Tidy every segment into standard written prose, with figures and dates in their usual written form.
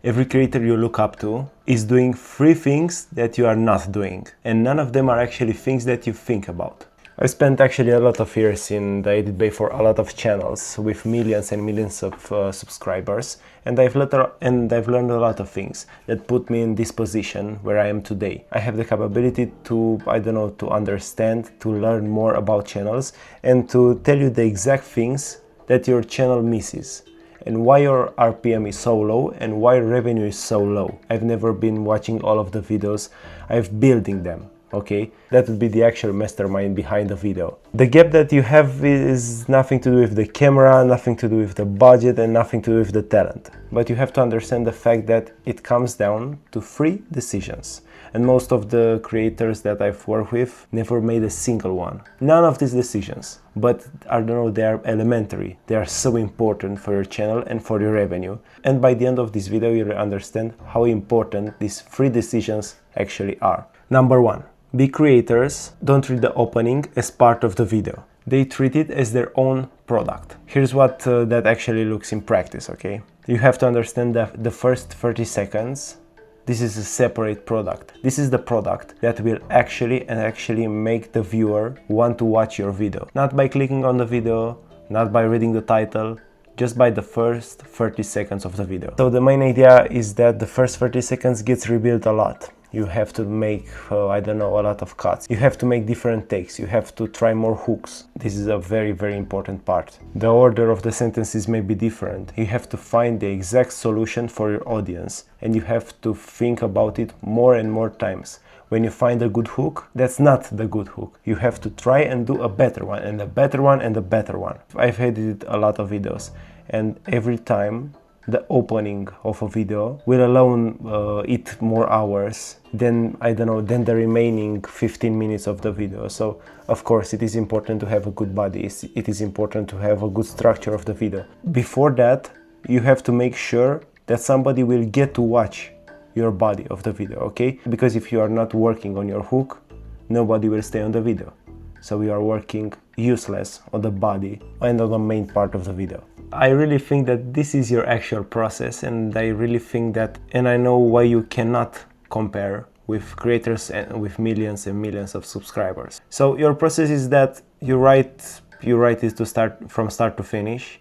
Every creator you look up to is doing 3 things that you are not doing, and none of them are actually things that you think about. I spent actually a lot of years in the Edit Bay for a lot of channels with millions and millions of subscribers, and I've learned a lot of things that put me in this position where I am today. I have the capability to, to understand, to learn more about channels and to tell you the exact things that your channel misses, and why your RPM is so low and why revenue is so low. I've never been watching all of the videos, I've building them, okay? That would be the actual mastermind behind the video. The gap that you have is nothing to do with the camera, nothing to do with the budget, and nothing to do with the talent. But you have to understand the fact that it comes down to 3 decisions. And most of the creators that I've worked with never made a single one. None of these decisions, but they are elementary. They are so important for your channel and for your revenue. And by the end of this video, you'll understand how important these 3 decisions actually are. Number 1, big creators don't treat the opening as part of the video. They treat it as their own product. Here's what that actually looks in practice, okay? You have to understand that the first 30 seconds, this is a separate product. This is the product that will actually make the viewer want to watch your video. Not by clicking on the video, not by reading the title, just by the first 30 seconds of the video. So the main idea is that the first 30 seconds gets rebuilt a lot. You have to make, a lot of cuts. You have to make different takes. You have to try more hooks. This is a very, very important part. The order of the sentences may be different. You have to find the exact solution for your audience, and you have to think about it more and more times. When you find a good hook, that's not the good hook. You have to try and do a better one, and a better one, and a better one. I've edited a lot of videos, and every time the opening of a video will alone eat more hours than the remaining 15 minutes of the video. So of course it is important to have a good body, it is important to have a good structure of the video. Before that, you have to make sure that somebody will get to watch your body of the video, okay? Because if you are not working on your hook, nobody will stay on the video. So we are working useless on the body and on the main part of the video. I really think that this is your actual process, and I really think that, and I know why you cannot compare with creators and with millions and millions of subscribers. So your process is that you write it from start to finish,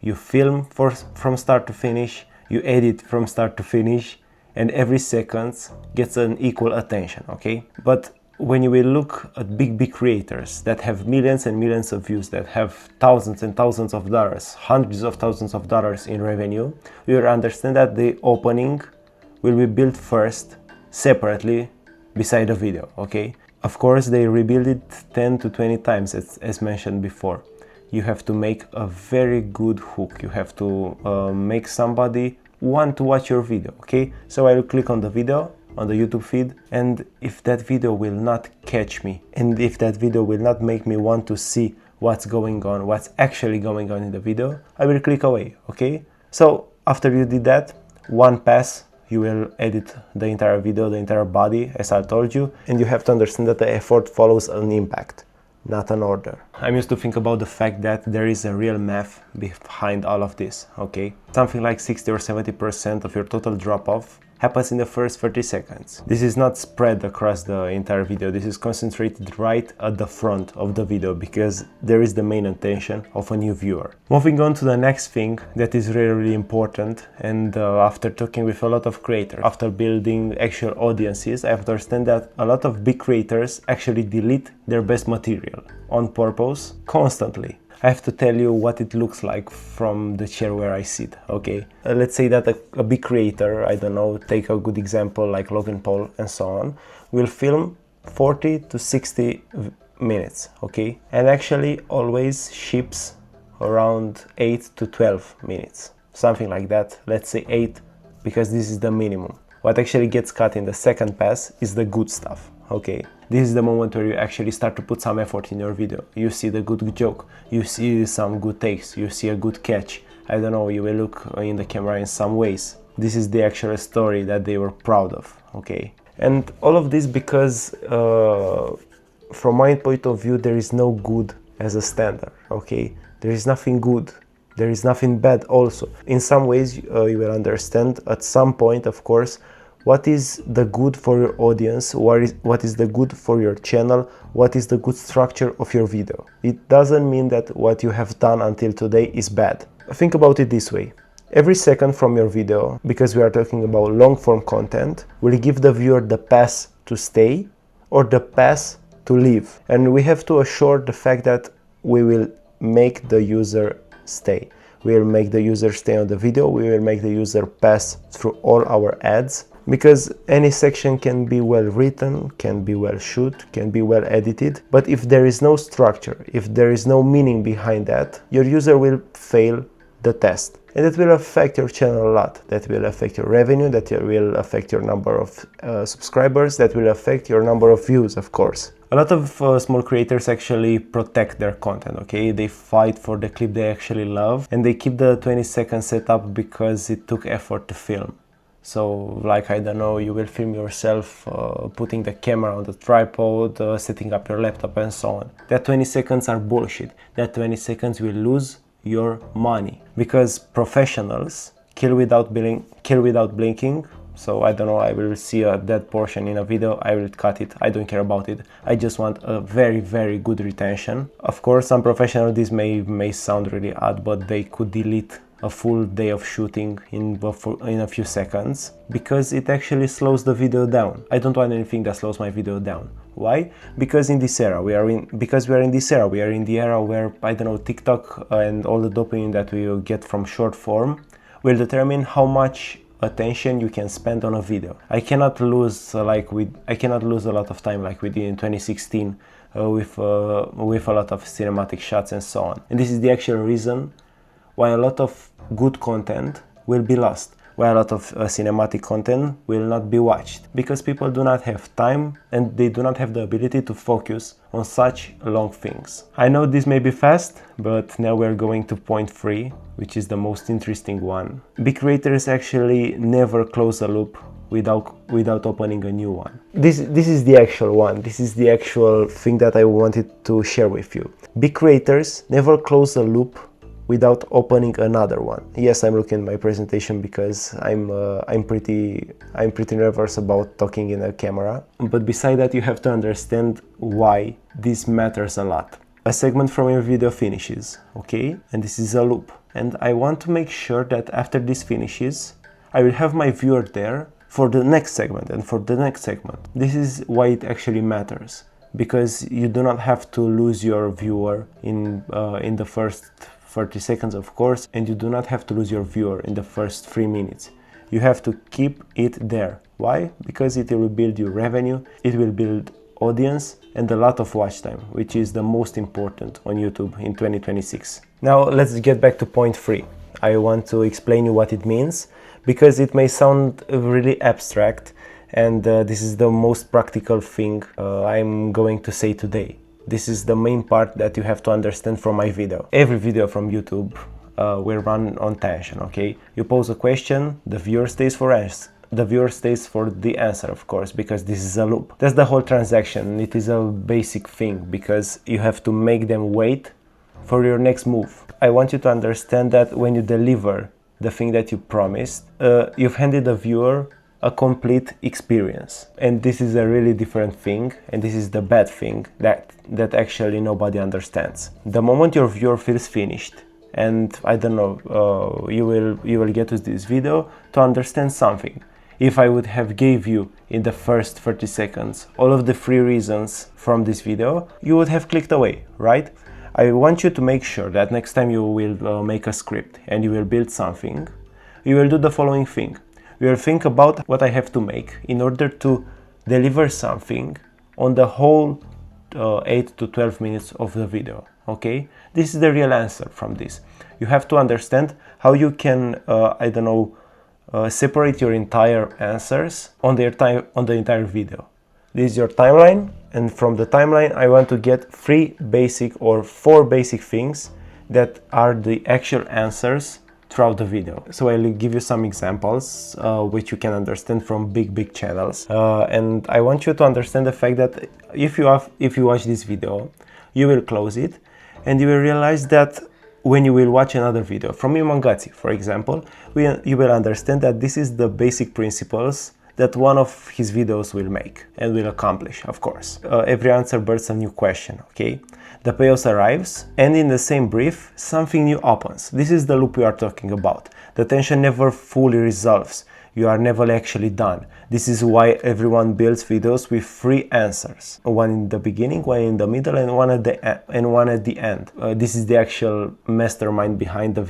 you film from start to finish, you edit from start to finish, and every second gets an equal attention, okay? But when you will look at big creators that have millions and millions of views, that have thousands and thousands of dollars, hundreds of thousands of dollars in revenue, you will understand that the opening will be built first, separately, beside the video, okay? Of course, they rebuild it 10 to 20 times, as mentioned before. You have to make a very good hook. You have to make somebody want to watch your video, okay? So I will click on the video, on the YouTube feed, and if that video will not catch me, and if that video will not make me want to see what's going on, what's actually going on in the video, I will click away, okay? So after you did that, one pass, you will edit the entire video, the entire body, as I told you, and you have to understand that the effort follows an impact, not an order. I'm used to think about the fact that there is a real math behind all of this, okay? Something like 60 or 70% of your total drop-off happens in the first 30 seconds. This is not spread across the entire video. This is concentrated right at the front of the video, because there is the main attention of a new viewer. Moving on to the next thing that is really, really important, and after talking with a lot of creators, after building actual audiences, I understand that a lot of big creators actually delete their best material on purpose constantly. I have to tell you what it looks like from the chair where I sit, okay? Let's say that a big creator, take a good example like Logan Paul and so on, will film 40 to 60 minutes, okay? And actually always ships around 8 to 12 minutes, something like that. Let's say 8, because this is the minimum. What actually gets cut in the second pass is the good stuff, okay? This is the moment where you actually start to put some effort in your video. You see the good joke, you see some good takes, you see a good catch. You will look in the camera in some ways. This is the actual story that they were proud of, okay? And all of this because from my point of view, there is no good as a standard, okay? There is nothing good There is nothing bad also. In some ways, you will understand at some point, of course, what is the good for your audience, what is the good for your channel, what is the good structure of your video. It doesn't mean that what you have done until today is bad. Think about it this way. Every second from your video, because we are talking about long form content, will give the viewer the pass to stay or the pass to leave. And we have to assure the fact that we will make the user stay. We will make the user stay on the video, we will make the user pass through all our ads, because any section can be well written, can be well shot, can be well edited, but if there is no structure, if there is no meaning behind that, your user will fail the test. And that will affect your channel a lot. That will affect your revenue, that will affect your number of subscribers, that will affect your number of views, of course. A lot of small creators actually protect their content, okay? They fight for the clip they actually love, and they keep the 20-second setup because it took effort to film. So, like, I don't know, you will film yourself putting the camera on the tripod, setting up your laptop and so on. That 20 seconds are bullshit. That 20 seconds will lose your money, because professionals kill without blinking. So I don't know, I will see a dead portion in a video, I will cut it, I don't care about it. I just want a very, very good retention. Of course, some professionals, this may sound really odd, but they could delete a full day of shooting in a few seconds, because it actually slows the video down. I don't want anything that slows my video down. Why? Because in this era, we are in the era where, I don't know, TikTok and all the dopamine that we will get from short form will determine how much attention you can spend on a video. I cannot lose a lot of time like we did in 2016 with a lot of cinematic shots and so on. And this is the actual reason why a lot of good content will be lost, why a lot of cinematic content will not be watched, because people do not have time and they do not have the ability to focus on such long things. I know this may be fast, but now we're going to point 3, which is the most interesting one. Big creators actually never close a loop without opening a new one. This is the actual one. This is the actual thing that I wanted to share with you. Big creators never close a loop without opening another one. Yes, I'm looking at my presentation because I'm pretty nervous about talking in a camera. But beside that, you have to understand why this matters a lot. A segment from your video finishes, okay? And this is a loop. And I want to make sure that after this finishes, I will have my viewer there for the next segment and for the next segment. This is why it actually matters, because you do not have to lose your viewer in the first 30 seconds, of course, and you do not have to lose your viewer in the first 3 minutes. You have to keep it there. Why? Because it will build your revenue, it will build audience and a lot of watch time, which is the most important on YouTube in 2026. Now let's get back to point 3. I want to explain you what it means, because it may sound really abstract, and this is the most practical thing I'm going to say today. This is the main part that you have to understand from my video. Every video from YouTube will run on tension, okay? You pose a question, the viewer stays for the answer, of course, because this is a loop. That's the whole transaction. It is a basic thing, because you have to make them wait for your next move. I want you to understand that when you deliver the thing that you promised, you've handed the viewer a complete experience. And this is a really different thing, and this is the bad thing that actually nobody understands. The moment your viewer feels finished, and I don't know, you will get to this video to understand something. If I would have gave you in the first 30 seconds all of the 3 reasons from this video, you would have clicked away, right? I want you to make sure that next time you will make a script and you will build something, you will do the following thing. You will think about what I have to make in order to deliver something on the whole 8 to 12 minutes of the video, okay? This is the real answer from this. You have to understand how you can, separate your entire answers on the entire video. This is your timeline, and from the timeline I want to get 3 basic or 4 basic things that are the actual answers throughout the video. So I'll give you some examples which you can understand from big channels, and I want you to understand the fact that if you watch this video, you will close it and you will realize that when you will watch another video from Imangazzi, for example, you will understand that this is the basic principles that one of his videos will make and will accomplish, of course. Every answer births a new question, okay? The payoff arrives, and in the same brief, something new opens. This is the loop we are talking about. The tension never fully resolves. You are never actually done. This is why everyone builds videos with 3 answers. One in the beginning, one in the middle, and one at the end. This is the actual mastermind behind the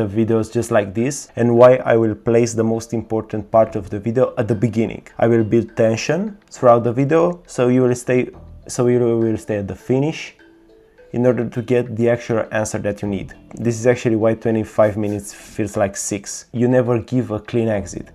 videos just like this, and why I will place the most important part of the video at the beginning. I will build tension throughout the video, so you will stay at the finish in order to get the actual answer that you need. This is actually why 25 minutes feels like 6. You never give a clean exit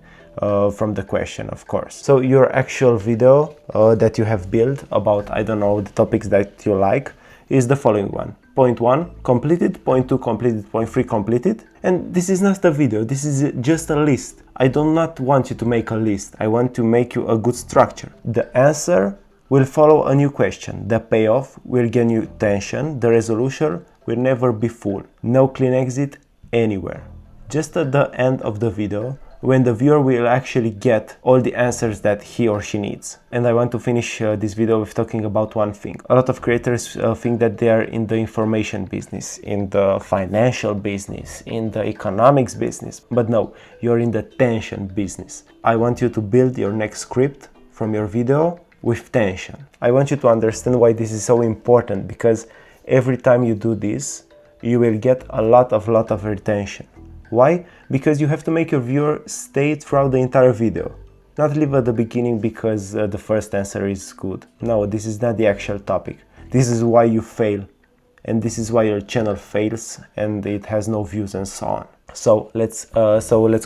from the question, of course. So your actual video that you have built about, I don't know, the topics that you like is the following one. Point 1, completed. Point 2, completed. Point 3, completed. And this is not a video, this is just a list. I do not want you to make a list. I want to make you a good structure. The answer will follow a new question. The payoff will gain you tension. The resolution will never be full. No clean exit anywhere. Just at the end of the video, when the viewer will actually get all the answers that he or she needs. And I want to finish this video with talking about one thing. A lot of creators think that they are in the information business, in the financial business, in the economics business. But no, you're in the tension business. I want you to build your next script from your video with tension. I want you to understand why this is so important, because every time you do this, you will get a lot of retention. Why? Because you have to make your viewer stay throughout the entire video. Not leave at the beginning because the first answer is good. No, this is not the actual topic. This is why you fail. And this is why your channel fails and it has no views and so on. So let's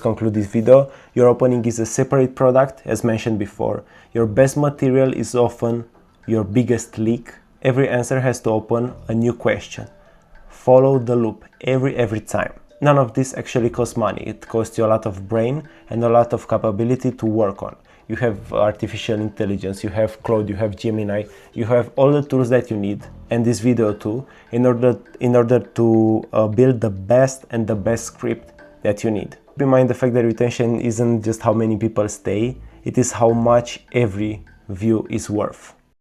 conclude this video. Your opening is a separate product, as mentioned before. Your best material is often your biggest leak. Every answer has to open a new question. Follow the loop every time. None of this actually costs money. It costs you a lot of brain and a lot of capability to work on. You have artificial intelligence, you have Claude, you have Gemini, you have all the tools that you need, and this video too, in order to build the best script that you need. Keep in mind the fact that retention isn't just how many people stay, it is how much every view is worth.